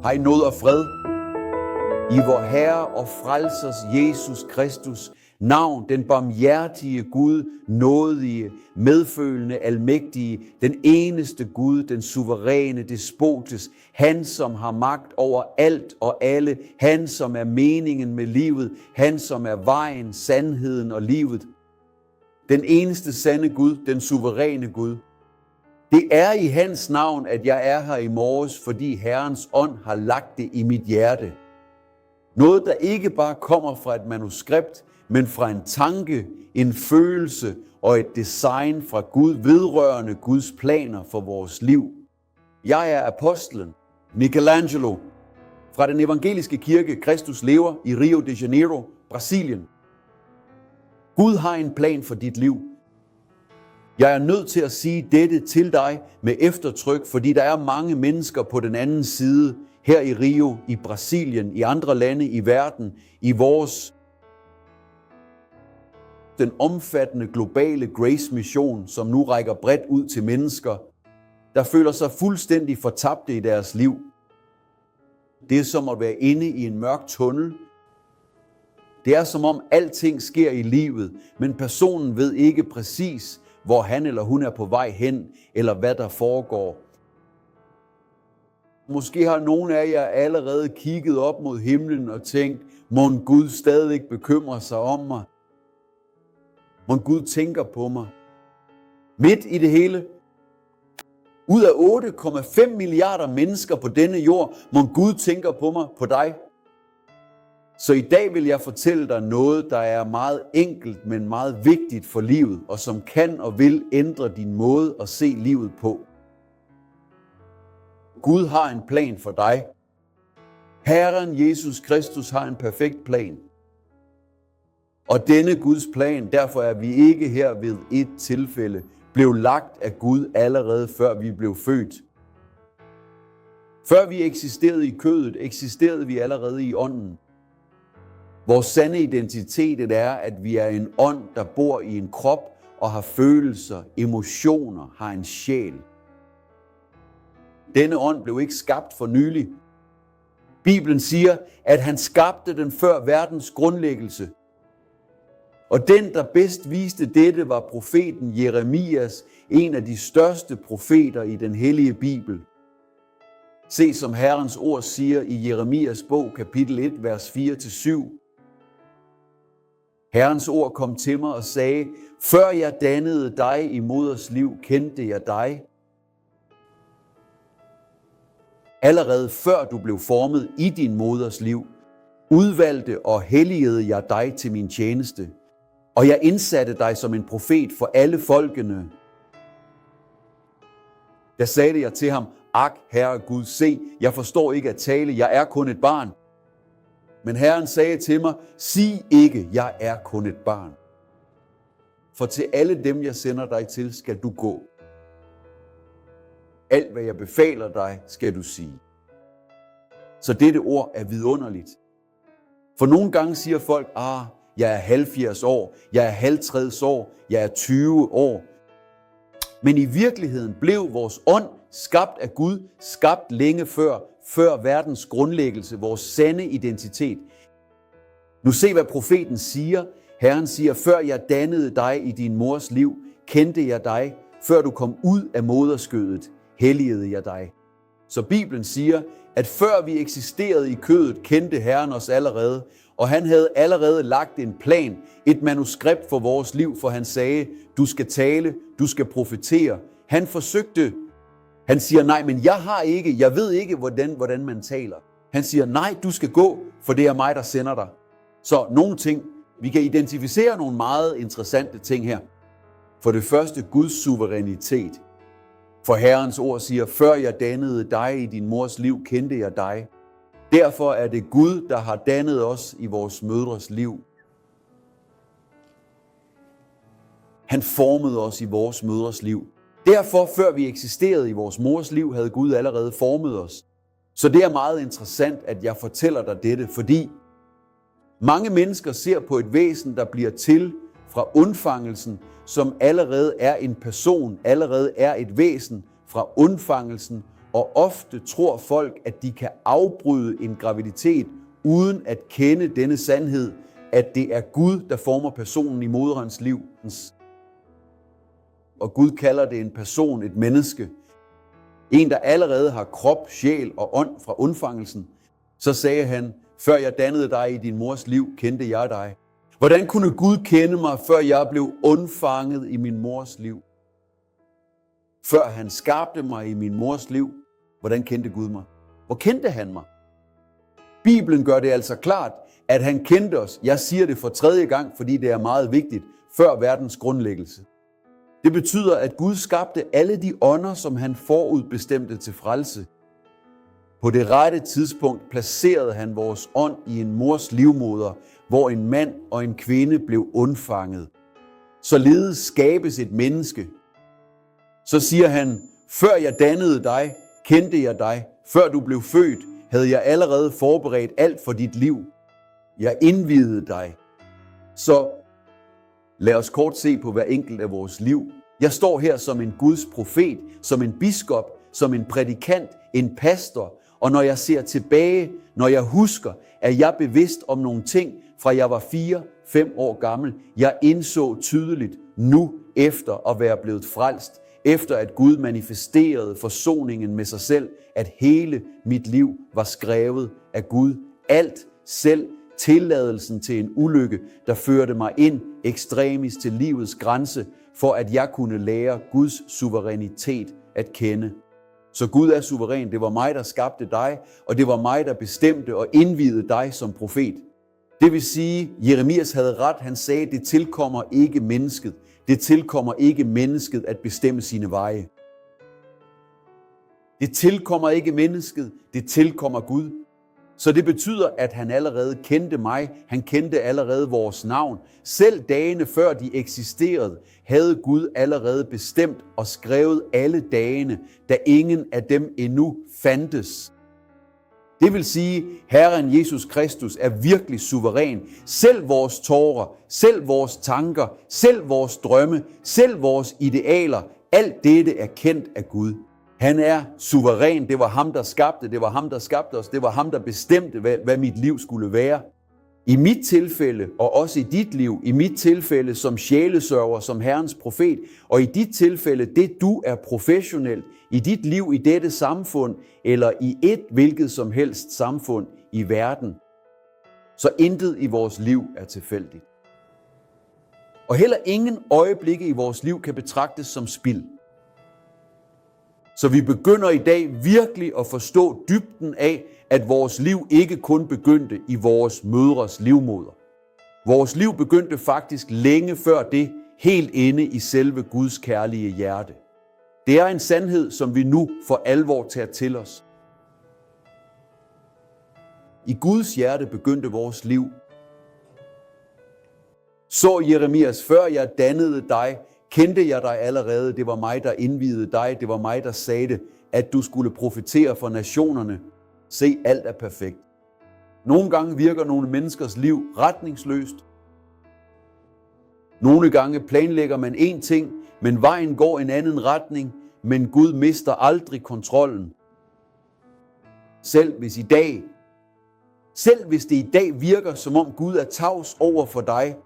Har I nåd og fred i vor Herre og Frelsers Jesus Kristus navn, den barmhjertige Gud, nådige, medfølende, almægtige, den eneste Gud, den suveræne, despotes, han som har magt over alt og alle, han som er meningen med livet, han som er vejen, sandheden og livet. Den eneste sande Gud, den suveræne Gud. Det er i hans navn, at jeg er her i morges, fordi Herrens ånd har lagt det i mit hjerte. Noget, der ikke bare kommer fra et manuskript, men fra en tanke, en følelse og et design fra Gud vedrørende Guds planer for vores liv. Jeg er apostlen Michelangelo fra den evangeliske kirke Kristus lever i Rio de Janeiro, Brasilien. Gud har en plan for dit liv. Jeg er nødt til at sige dette til dig med eftertryk, fordi der er mange mennesker på den anden side, her i Rio, i Brasilien, i andre lande i verden, i den omfattende globale Grace-mission, som nu rækker bredt ud til mennesker, der føler sig fuldstændig fortabte i deres liv. Det er som at være inde i en mørk tunnel. Det er som om alting sker i livet, men personen ved ikke præcis, hvor han eller hun er på vej hen, eller hvad der foregår. Måske har nogle af jer allerede kigget op mod himlen og tænkt, mon Gud stadig bekymrer sig om mig. Mon Gud tænker på mig. Midt i det hele, ud af 8,5 milliarder mennesker på denne jord, mon Gud tænker på mig, på dig. Så i dag vil jeg fortælle dig noget, der er meget enkelt, men meget vigtigt for livet, og som kan og vil ændre din måde at se livet på. Gud har en plan for dig. Herren Jesus Kristus har en perfekt plan. Og denne Guds plan, derfor er vi ikke her ved et tilfælde, blev lagt af Gud allerede før vi blev født. Før vi eksisterede i kødet, eksisterede vi allerede i ånden. Vores sande identitet er, at vi er en ånd, der bor i en krop og har følelser, emotioner, har en sjæl. Denne ånd blev ikke skabt for nylig. Bibelen siger, at han skabte den før verdens grundlæggelse. Og den, der bedst viste dette, var profeten Jeremias, en af de største profeter i den hellige Bibel. Se, som Herrens ord siger i Jeremias bog, kapitel 1, vers 4-7. Herrens ord kom til mig og sagde, før jeg dannede dig i moders liv, kendte jeg dig. Allerede før du blev formet i din moders liv, udvalgte og helligede jeg dig til min tjeneste, og jeg indsatte dig som en profet for alle folkene. Da sagde jeg til ham, ak, Herre Gud, se, jeg forstår ikke at tale, jeg er kun et barn. Men Herren sagde til mig, sig ikke, jeg er kun et barn. For til alle dem, jeg sender dig til, skal du gå. Alt, hvad jeg befaler dig, skal du sige. Så dette ord er vidunderligt. For nogle gange siger folk, jeg er 70 år, jeg er 50 år, jeg er 20 år. Men i virkeligheden blev vores ånd skabt af Gud, skabt længe før verdens grundlæggelse, vores sande identitet. Nu se, hvad profeten siger. Herren siger, før jeg dannede dig i din mors liv, kendte jeg dig. Før du kom ud af moderskødet, helligede jeg dig. Så Bibelen siger, at før vi eksisterede i kødet, kendte Herren os allerede, og han havde allerede lagt en plan, et manuskript for vores liv, for han sagde, du skal tale, du skal profetere. Han forsøgte. Han siger, nej, men jeg ved ikke, hvordan man taler. Han siger, nej, du skal gå, for det er mig, der sender dig. Så nogle ting, vi kan identificere nogle meget interessante ting her. For det første, Guds suverænitet. For Herrens ord siger, før jeg dannede dig i din mors liv, kendte jeg dig. Derfor er det Gud, der har dannet os i vores mødres liv. Han formede os i vores mødres liv. Derfor, før vi eksisterede i vores mors liv, havde Gud allerede formet os. Så det er meget interessant, at jeg fortæller dig dette, fordi mange mennesker ser på et væsen, der bliver til fra undfangelsen, som allerede er en person, allerede er et væsen fra undfangelsen Og ofte tror folk, at de kan afbryde en graviditet, uden at kende denne sandhed, at det er Gud, der former personen i moderens liv. Og Gud kalder det en person, et menneske. En, der allerede har krop, sjæl og ånd fra undfangelsen. Så sagde han, før jeg dannede dig i din mors liv, kendte jeg dig. Hvordan kunne Gud kende mig, før jeg blev undfanget i min mors liv? Før han skabte mig i min mors liv, hvordan kendte Gud mig? Hvor kendte han mig? Bibelen gør det altså klart, at han kendte os. Jeg siger det for tredje gang, fordi det er meget vigtigt, før verdens grundlæggelse. Det betyder, at Gud skabte alle de ånder, som han forudbestemte til frelse. På det rette tidspunkt placerede han vores ånd i en mors livmoder, hvor en mand og en kvinde blev undfanget. Således skabes et menneske. Så siger han, før jeg dannede dig, kendte jeg dig. Før du blev født, havde jeg allerede forberedt alt for dit liv. Jeg indviede dig. Så lad os kort se på hver enkelt af vores liv. Jeg står her som en Guds profet, som en biskop, som en prædikant, en pastor. Og når jeg ser tilbage, når jeg husker, er jeg bevidst om nogle ting, fra jeg var 4-5 år gammel. Jeg indså tydeligt nu efter at være blevet frelst, efter at Gud manifesterede forsoningen med sig selv, at hele mit liv var skrevet af Gud. Alt selv tilladelsen til en ulykke, der førte mig ind ekstremis til livets grænse, for at jeg kunne lære Guds suverænitet at kende. Så Gud er suveræn. Det var mig, der skabte dig, og det var mig, der bestemte og indviede dig som profet. Det vil sige, Jeremias havde ret. Han sagde, det tilkommer ikke mennesket. Det tilkommer ikke mennesket at bestemme sine veje. Det tilkommer ikke mennesket. Det tilkommer Gud. Så det betyder, at han allerede kendte mig. Han kendte allerede vores navn. Selv dagene før de eksisterede, havde Gud allerede bestemt og skrevet alle dagene, da ingen af dem endnu fandtes. Det vil sige, Herren Jesus Kristus er virkelig suveræn. Selv vores tårer, selv vores tanker, selv vores drømme, selv vores idealer, alt dette er kendt af Gud. Han er suveræn. Det var ham, der skabte. Det var ham, der skabte os. Det var ham, der bestemte, hvad mit liv skulle være. I mit tilfælde, og også i dit liv, i mit tilfælde som sjælesørger, som Herrens profet, og i dit tilfælde, det du er professionelt, i dit liv i dette samfund, eller i et hvilket som helst samfund i verden, så intet i vores liv er tilfældigt. Og heller ingen øjeblikke i vores liv kan betragtes som spild. Så vi begynder i dag virkelig at forstå dybden af, at vores liv ikke kun begyndte i vores mødres livmoder. Vores liv begyndte faktisk længe før det, helt inde i selve Guds kærlige hjerte. Det er en sandhed, som vi nu for alvor tager til os. I Guds hjerte begyndte vores liv. Så Jeremias, før jeg dannede dig, kendte jeg dig allerede. Det var mig, der indviede dig. Det var mig, der sagde det, at du skulle profetere for nationerne. Se, alt er perfekt. Nogle gange virker nogle menneskers liv retningsløst. Nogle gange planlægger man én ting, men vejen går en anden retning, men Gud mister aldrig kontrollen. Selv hvis det i dag virker, som om Gud er tavs over for dig,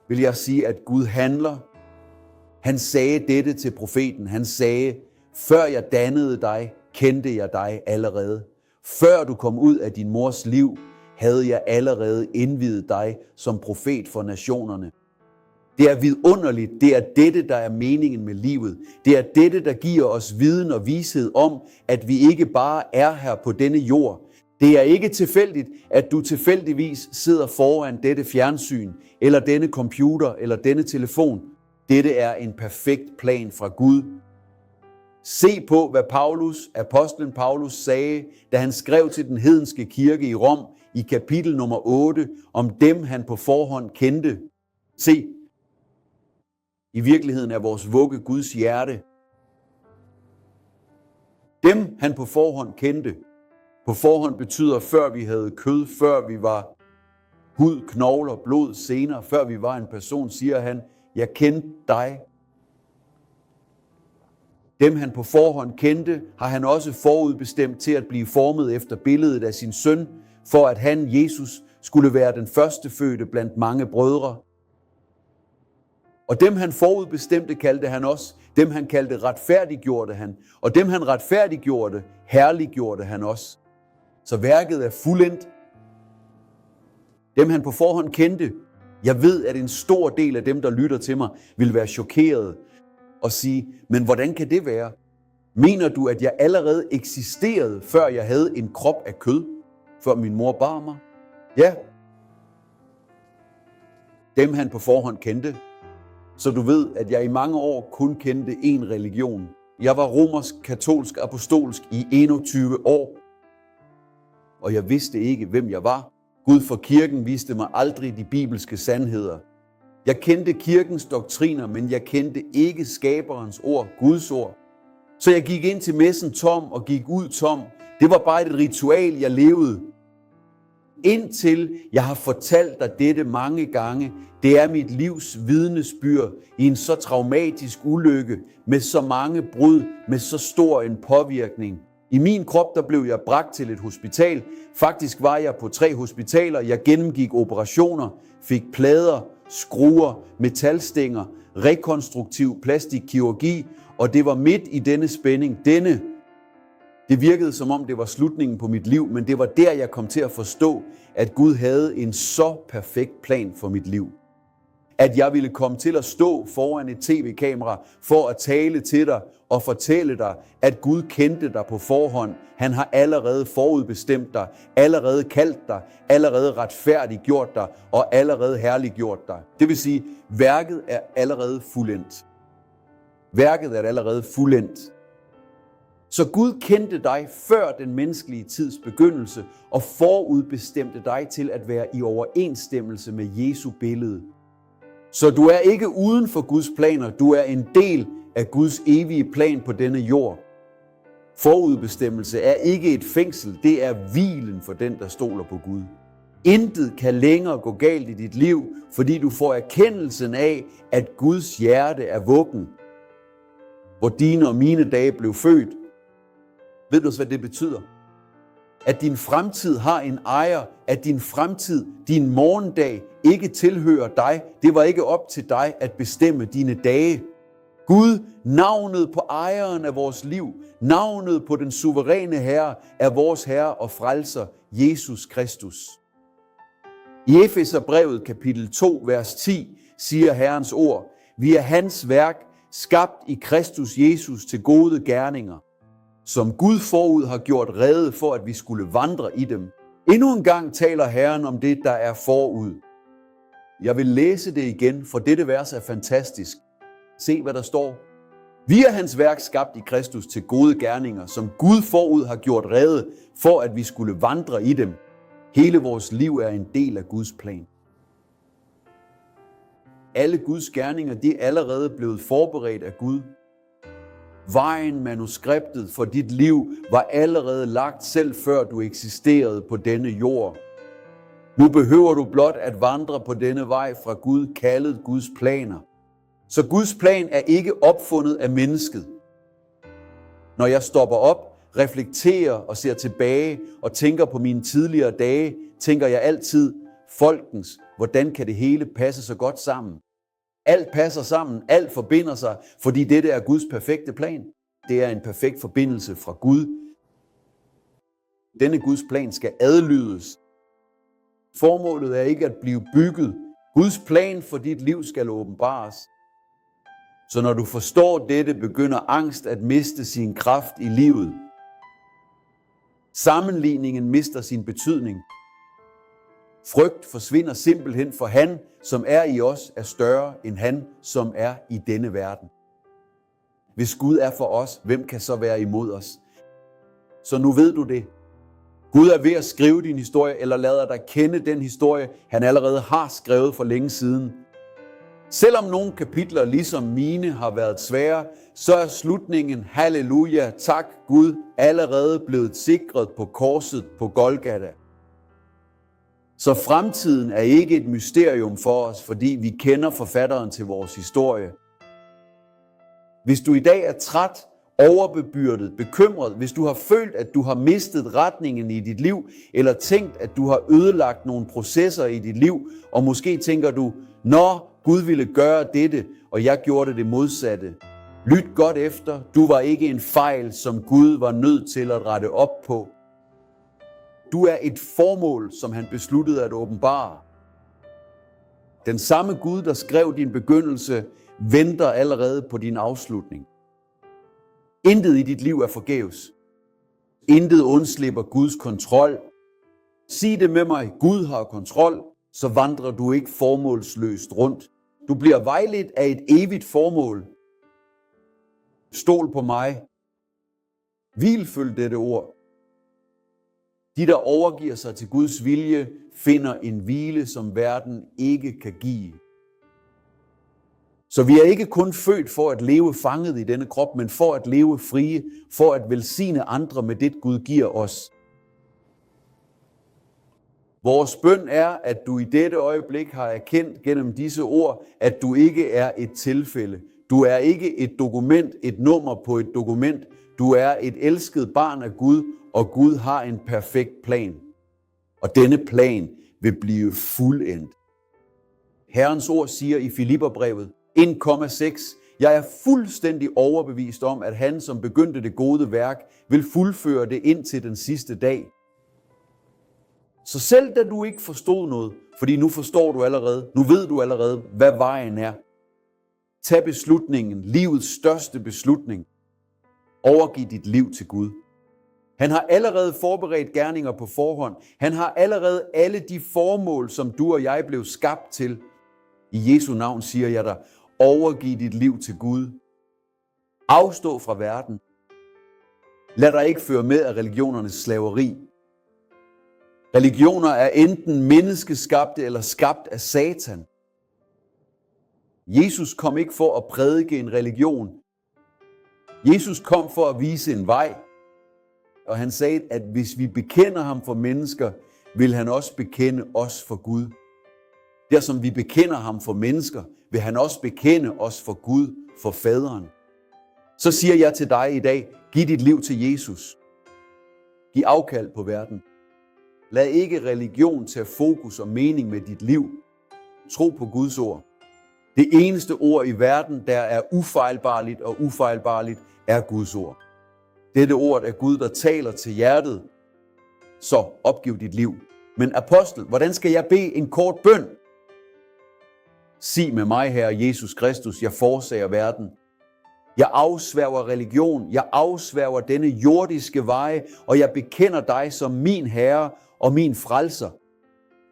vil jeg sige, at Gud handler. Han sagde dette til profeten. Han sagde, før jeg dannede dig, kendte jeg dig allerede. Før du kom ud af din mors liv, havde jeg allerede indviet dig som profet for nationerne. Det er vidunderligt. Det er dette, der er meningen med livet. Det er dette, der giver os viden og vished om, at vi ikke bare er her på denne jord. Det er ikke tilfældigt, at du tilfældigvis sidder foran dette fjernsyn, eller denne computer, eller denne telefon. Dette er en perfekt plan fra Gud. Se på, hvad apostlen Paulus sagde, da han skrev til den hedenske kirke i Rom i kapitel nummer 8, om dem han på forhånd kendte. Se, i virkeligheden er vores vugge Guds hjerte. Dem han på forhånd kendte. På forhånd betyder før vi havde kød, før vi var hud, knogler, blod, sener, før vi var en person, siger han, jeg kendte dig. Dem han på forhånd kendte, har han også forudbestemt til at blive formet efter billedet af sin søn, for at han, Jesus, skulle være den førstefødte blandt mange brødre. Og dem han forudbestemte kaldte han også, dem han kaldte retfærdiggjorte han, og dem han retfærdiggjorte, herliggjorte han også. Så værket er fuldendt. Dem han på forhånd kendte, jeg ved, at en stor del af dem, der lytter til mig, vil være chokeret og sige, men hvordan kan det være? Mener du, at jeg allerede eksisterede, før jeg havde en krop af kød, før min mor bar mig? Ja. Dem han på forhånd kendte. Så du ved, at jeg i mange år kun kendte én religion. Jeg var romersk, katolsk, apostolsk i 21 år. Og jeg vidste ikke, hvem jeg var. Gud for kirken viste mig aldrig de bibelske sandheder. Jeg kendte kirkens doktriner, men jeg kendte ikke skaberens ord, Guds ord. Så jeg gik ind til messen tom og gik ud tom. Det var bare et ritual, jeg levede. Indtil jeg har fortalt dig dette mange gange, det er mit livs vidnesbyrd i en så traumatisk ulykke, med så mange brud, med så stor en påvirkning. I min krop, der blev jeg bragt til et hospital. Faktisk var jeg på 3 hospitaler. Jeg gennemgik operationer, fik plader, skruer, metalstænger, rekonstruktiv plastikkirurgi, og det var midt i denne spænding, det virkede som om det var slutningen på mit liv, men det var der, jeg kom til at forstå, at Gud havde en så perfekt plan for mit liv. At jeg ville komme til at stå foran et tv-kamera for at tale til dig og fortælle dig, at Gud kendte dig på forhånd. Han har allerede forudbestemt dig, allerede kaldt dig, allerede retfærdiggjort dig og allerede herliggjort dig. Det vil sige, værket er allerede fuldendt. Værket er allerede fuldendt. Så Gud kendte dig før den menneskelige tids begyndelse og forudbestemte dig til at være i overensstemmelse med Jesu billede. Så du er ikke uden for Guds planer, du er en del af Guds evige plan på denne jord. Forudbestemmelse er ikke et fængsel, det er hvilen for den, der stoler på Gud. Intet kan længere gå galt i dit liv, fordi du får erkendelsen af, at Guds hjerte er vuggen, hvor dine og mine dage blev født. Ved du, hvad det betyder? At din fremtid har en ejer, at din fremtid, din morgendag, ikke tilhører dig. Det var ikke op til dig at bestemme dine dage. Gud, navnet på ejeren af vores liv, navnet på den suveræne Herre, er vores Herre og Frelser, Jesus Kristus. I Efeserbrevet kapitel 2, vers 10, siger Herrens ord, vi er hans værk, skabt i Kristus Jesus til gode gerninger, som Gud forud har gjort rede for, at vi skulle vandre i dem. Endnu en gang taler Herren om det, der er forud. Jeg vil læse det igen, for dette vers er fantastisk. Se, hvad der står. Vi er hans værk skabt i Kristus til gode gerninger, som Gud forud har gjort rede for, at vi skulle vandre i dem. Hele vores liv er en del af Guds plan. Alle Guds gerninger, de er allerede blevet forberedt af Gud. Vejen, manuskriptet for dit liv var allerede lagt selv før du eksisterede på denne jord. Nu behøver du blot at vandre på denne vej fra Gud, kaldet Guds planer. Så Guds plan er ikke opfundet af mennesket. Når jeg stopper op, reflekterer og ser tilbage og tænker på mine tidligere dage, tænker jeg altid, folkens, hvordan kan det hele passe så godt sammen? Alt passer sammen, alt forbinder sig, fordi dette er Guds perfekte plan. Det er en perfekt forbindelse fra Gud. Denne Guds plan skal adlydes. Formålet er ikke at blive bygget. Guds plan for dit liv skal åbenbares. Så når du forstår dette, begynder angst at miste sin kraft i livet. Sammenligningen mister sin betydning. Frygt forsvinder simpelthen, for han, som er i os, er større end han, som er i denne verden. Hvis Gud er for os, hvem kan så være imod os? Så nu ved du det. Gud er ved at skrive din historie, eller lader dig kende den historie, han allerede har skrevet for længe siden. Selvom nogle kapitler, ligesom mine, har været svære, så er slutningen, halleluja, tak Gud, allerede blevet sikret på korset på Golgata. Så fremtiden er ikke et mysterium for os, fordi vi kender forfatteren til vores historie. Hvis du i dag er træt, overbebyrdet, bekymret, hvis du har følt, at du har mistet retningen i dit liv, eller tænkt, at du har ødelagt nogle processer i dit liv, og måske tænker du, når Gud ville gøre dette, og jeg gjorde det modsatte. Lyt godt efter, du var ikke en fejl, som Gud var nødt til at rette op på. Du er et formål, som han besluttede at åbenbare. Den samme Gud, der skrev din begyndelse, venter allerede på din afslutning. Intet i dit liv er forgæves. Intet undslipper Guds kontrol. Sig det med mig, Gud har kontrol, så vandrer du ikke formålsløst rundt. Du bliver vejledt af et evigt formål. Stol på mig. Hvil følg dette ord. De, der overgiver sig til Guds vilje, finder en hvile, som verden ikke kan give. Så vi er ikke kun født for at leve fanget i denne krop, men for at leve frie, for at velsigne andre med det, Gud giver os. Vores bøn er, at du i dette øjeblik har erkendt gennem disse ord, at du ikke er et tilfælde. Du er ikke et dokument, et nummer på et dokument. Du er et elsket barn af Gud, og Gud har en perfekt plan. Og denne plan vil blive fuldendt. Herrens ord siger i Filipperbrevet 1,6: Jeg er fuldstændig overbevist om, at han, som begyndte det gode værk, vil fuldføre det indtil den sidste dag. Så selv da du ikke forstod noget, fordi nu forstår du allerede, nu ved du allerede, hvad vejen er. Tag beslutningen, livets største beslutning. Overgiv dit liv til Gud. Han har allerede forberedt gerninger på forhånd. Han har allerede alle de formål, som du og jeg blev skabt til. I Jesu navn siger jeg dig, overgiv dit liv til Gud. Afstå fra verden. Lad dig ikke føre med af religionernes slaveri. Religioner er enten menneskeskabte eller skabt af Satan. Jesus kom ikke for at prædike en religion. Jesus kom for at vise en vej. Og han sagde, at hvis vi bekender ham for mennesker, vil han også bekende os for Gud. Der som vi bekender ham for mennesker, vil han også bekende os for Gud, for faderen. Så siger jeg til dig i dag, giv dit liv til Jesus. Giv afkald på verden. Lad ikke religion tage fokus og mening med dit liv. Tro på Guds ord. Det eneste ord i verden, der er ufejlbarligt og ufejlbarligt, er Guds ord. Dette ord er Gud, der taler til hjertet. Så opgiv dit liv. Men apostel, hvordan skal jeg bede en kort bøn? Sig med mig, Herre Jesus Kristus, jeg forsager verden. Jeg afsværger religion, jeg afsværger denne jordiske veje, og jeg bekender dig som min Herre og min frelser.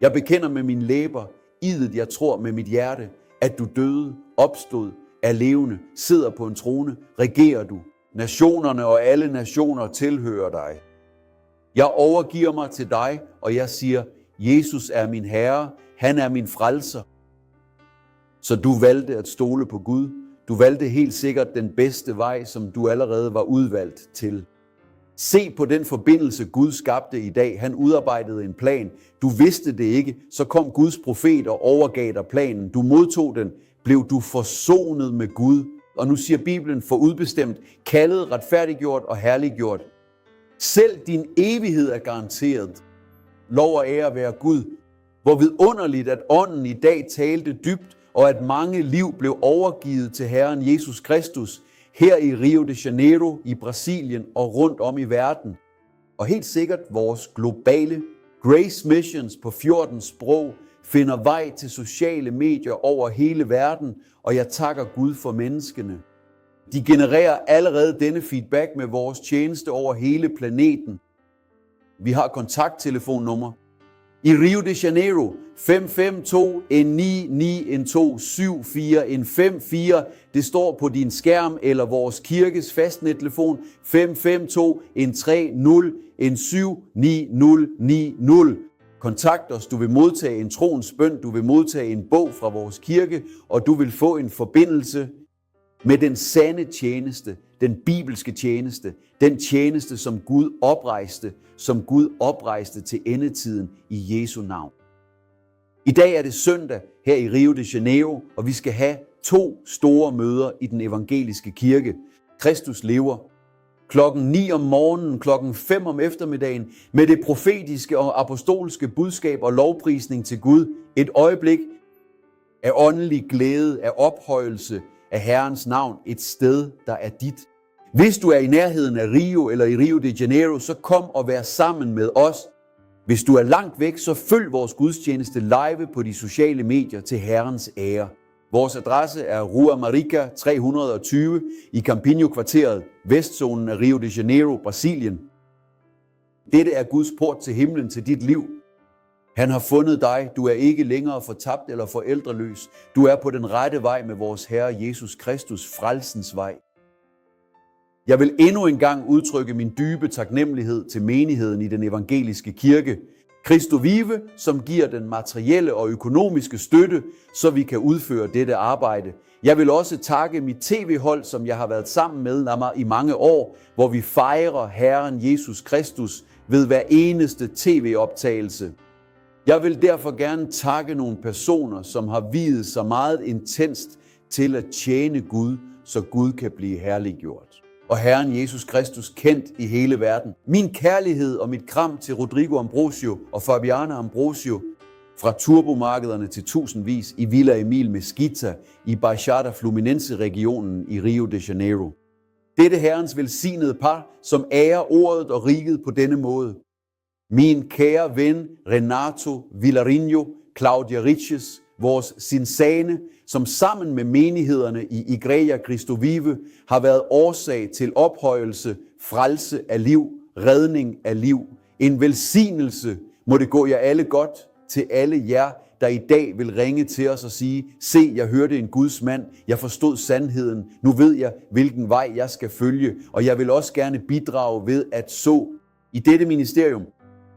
Jeg bekender med mine læber, idet jeg tror med mit hjerte, at du døde, opstod, er levende, sidder på en trone, regerer du. Nationerne og alle nationer tilhører dig. Jeg overgiver mig til dig, og jeg siger, Jesus er min Herre, han er min frelser. Så du valgte at stole på Gud. Du valgte helt sikkert den bedste vej, som du allerede var udvalgt til. Se på den forbindelse, Gud skabte i dag. Han udarbejdede en plan. Du vidste det ikke, så kom Guds profet og overgav dig planen. Du modtog den, blev du forsonet med Gud. Og nu siger Bibelen for udbestemt, kaldet, retfærdiggjort og herliggjort. Selv din evighed er garanteret. Lov og ære være Gud. Hvor vidunderligt, at ånden i dag talte dybt, og at mange liv blev overgivet til Herren Jesus Kristus, her i Rio de Janeiro, i Brasilien og rundt om i verden. Og helt sikkert vores globale Grace Missions på 14 sprog finder vej til sociale medier over hele verden, og jeg takker Gud for menneskene. De genererer allerede denne feedback med vores tjeneste over hele planeten. Vi har kontakttelefonnummer. I Rio de Janeiro 552-199-274-154. Det står på din skærm eller vores kirkes fastnettelefon 552-130-179-9090. Kontakt os, du vil modtage en troens bøn, du vil modtage en bog fra vores kirke, og du vil få en forbindelse med den sande tjeneste, den bibelske tjeneste, den tjeneste, som Gud oprejste til endetiden i Jesu navn. I dag er det søndag her i Rio de Janeiro, og vi skal have 2 store møder i den evangeliske kirke. Kristus lever. klokken 9 om morgenen, klokken 5 om eftermiddagen, med det profetiske og apostolske budskab og lovprisning til Gud. Et øjeblik af åndelig glæde, af ophøjelse af Herrens navn, et sted, der er dit. Hvis du er i nærheden af Rio eller i Rio de Janeiro, så kom og vær sammen med os. Hvis du er langt væk, så følg vores gudstjeneste live på de sociale medier til Herrens ære. Vores adresse er Rua Marica 320 i Campinho-kvarteret, vestzonen af Rio de Janeiro, Brasilien. Dette er Guds port til himlen, til dit liv. Han har fundet dig. Du er ikke længere fortabt eller forældreløs. Du er på den rette vej med vores Herre Jesus Kristus, frelsens vej. Jeg vil endnu en gang udtrykke min dybe taknemmelighed til menigheden i den evangeliske kirke, Cristo Vive, som giver den materielle og økonomiske støtte, så vi kan udføre dette arbejde. Jeg vil også takke mit tv-hold, som jeg har været sammen med i mange år, hvor vi fejrer Herren Jesus Kristus ved hver eneste tv-optagelse. Jeg vil derfor gerne takke nogle personer, som har viet sig meget intenst til at tjene Gud, så Gud kan blive herliggjort. Og Herren Jesus Kristus kendt i hele verden. Min kærlighed og mit kram til Rodrigo Ambrosio og Fabiana Ambrosio fra turbomarkederne til tusindvis i Villa Emil Mesquita i Baixada Fluminense-regionen i Rio de Janeiro. Dette Herrens velsignede par, som ærer ordet og riget på denne måde. Min kære ven Renato Villarinho, Claudia Riches, vores Sinsane, som sammen med menighederne i Igreja Cristo Vive har været årsag til ophøjelse, frelse af liv, redning af liv. En velsignelse må det gå jer alle godt til alle jer, der i dag vil ringe til os og sige, se, jeg hørte en Guds mand, jeg forstod sandheden, nu ved jeg, hvilken vej jeg skal følge, og jeg vil også gerne bidrage ved at så i dette ministerium.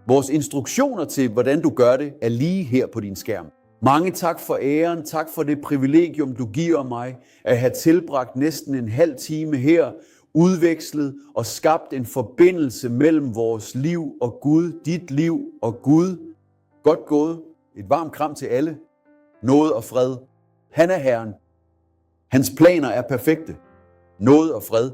Vores instruktioner til, hvordan du gør det, er lige her på din skærm. Mange tak for æren, tak for det privilegium, du giver mig, at have tilbragt næsten en halv time her, udvekslet og skabt en forbindelse mellem vores liv og Gud, dit liv og Gud. Godt gået. Et varmt kram til alle. Nåde og fred. Han er Herren. Hans planer er perfekte. Nåde og fred